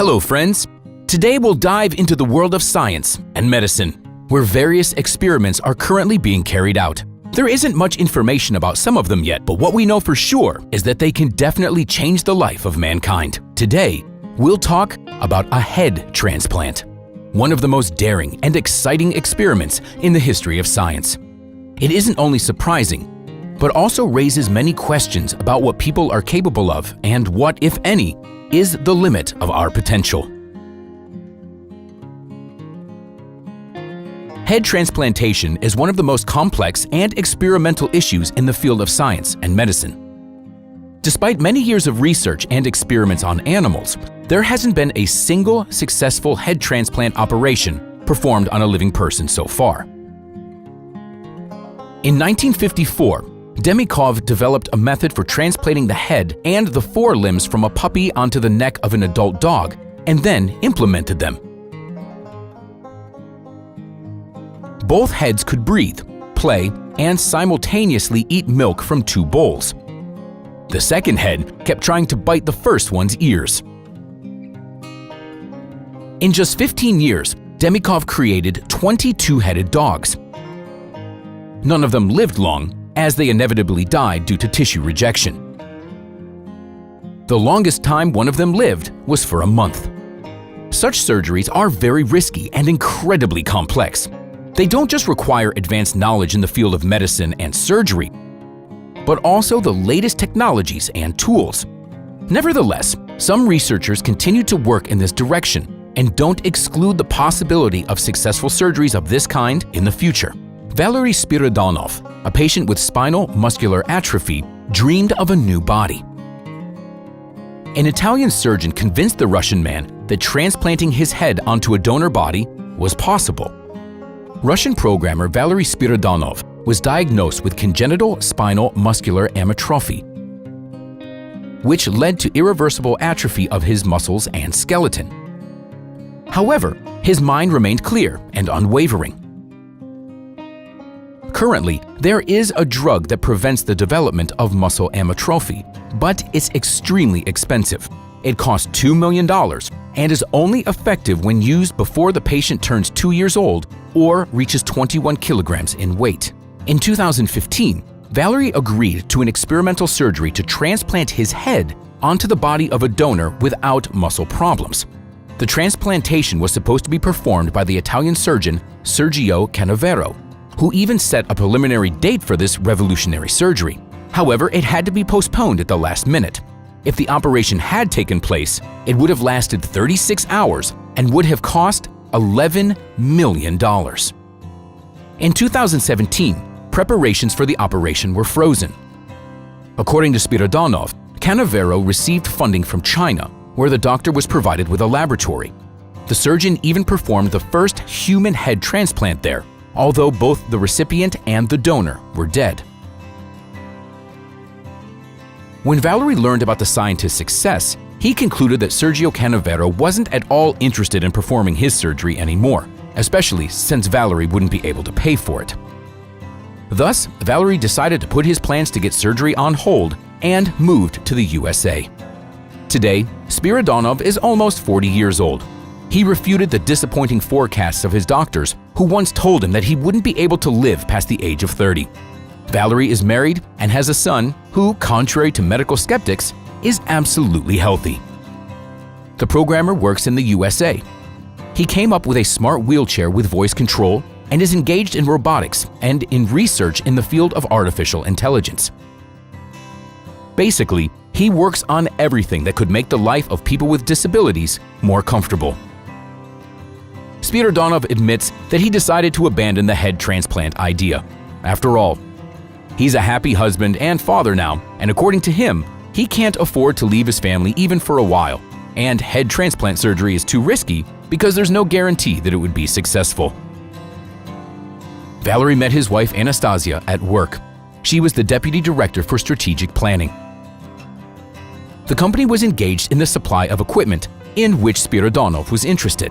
Hello friends! Today we'll dive into the world of science and medicine, where various experiments are currently being carried out. There isn't much information about some of them yet, but what we know for sure is that they can definitely change the life of mankind. Today, we'll talk about a head transplant, one of the most daring and exciting experiments in the history of science. It isn't only surprising, but also raises many questions about what people are capable of and what, if any, is the limit of our potential. Head transplantation is one of the most complex and experimental issues in the field of science and medicine. Despite many years of research and experiments on animals, there hasn't been a single successful head transplant operation performed on a living person so far. In 1954, Demikov developed a method for transplanting the head and the forelimbs from a puppy onto the neck of an adult dog, and then implemented them. Both heads could breathe, play, and simultaneously eat milk from two bowls. The second head kept trying to bite the first one's ears. In just 15 years, Demikov created 22-headed dogs. None of them lived long, as they inevitably died due to tissue rejection. The longest time one of them lived was for a month. Such surgeries are very risky and incredibly complex. They don't just require advanced knowledge in the field of medicine and surgery, but also the latest technologies and tools. Nevertheless, some researchers continue to work in this direction and don't exclude the possibility of successful surgeries of this kind in the future. Valery Spiridonov, a patient with spinal muscular atrophy, dreamed of a new body. An Italian surgeon convinced the Russian man that transplanting his head onto a donor body was possible. Russian programmer Valery Spiridonov was diagnosed with congenital spinal muscular atrophy, which led to irreversible atrophy of his muscles and skeleton. However, his mind remained clear and unwavering. Currently, there is a drug that prevents the development of muscle atrophy, but it's extremely expensive. It costs $2 million and is only effective when used before the patient turns 2 years old or reaches 21 kilograms in weight. In 2015, Valery agreed to an experimental surgery to transplant his head onto the body of a donor without muscle problems. The transplantation was supposed to be performed by the Italian surgeon Sergio Canavero, who even set a preliminary date for this revolutionary surgery. However, it had to be postponed at the last minute. If the operation had taken place, it would have lasted 36 hours and would have cost $11 million. In 2017, preparations for the operation were frozen. According to Spiridonov, Canavero received funding from China, where the doctor was provided with a laboratory. The surgeon even performed the first human head transplant there, although both the recipient and the donor were dead. When Valery learned about the scientist's success, he concluded that Sergio Canavero wasn't at all interested in performing his surgery anymore, especially since Valery wouldn't be able to pay for it. Thus, Valery decided to put his plans to get surgery on hold and moved to the USA. Today, Spiridonov is almost 40 years old. He refuted the disappointing forecasts of his doctors, who once told him that he wouldn't be able to live past the age of 30. Valery is married and has a son who, contrary to medical skeptics, is absolutely healthy. The programmer works in the USA. He came up with a smart wheelchair with voice control and is engaged in robotics and in research in the field of artificial intelligence. Basically, he works on everything that could make the life of people with disabilities more comfortable. Spiridonov admits that he decided to abandon the head transplant idea. After all, he's a happy husband and father now, and according to him, he can't afford to leave his family even for a while, and head transplant surgery is too risky because there's no guarantee that it would be successful. Valery met his wife Anastasia at work. She was the deputy director for strategic planning. The company was engaged in the supply of equipment in which Spiridonov was interested.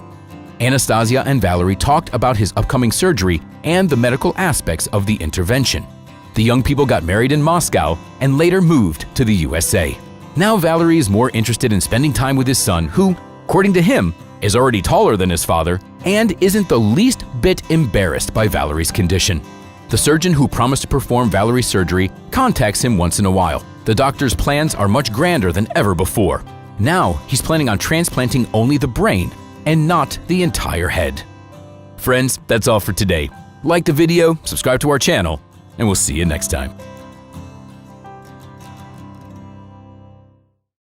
Anastasia and Valery talked about his upcoming surgery and the medical aspects of the intervention. The young people got married in Moscow and later moved to the USA. Now Valery is more interested in spending time with his son, who, according to him, is already taller than his father and isn't the least bit embarrassed by Valerie's condition. The surgeon who promised to perform Valerie's surgery contacts him once in a while. The doctor's plans are much grander than ever before. Now he's planning on transplanting only the brain and not the entire head. Friends, that's all for today. Like the video, subscribe to our channel, and we'll see you next time.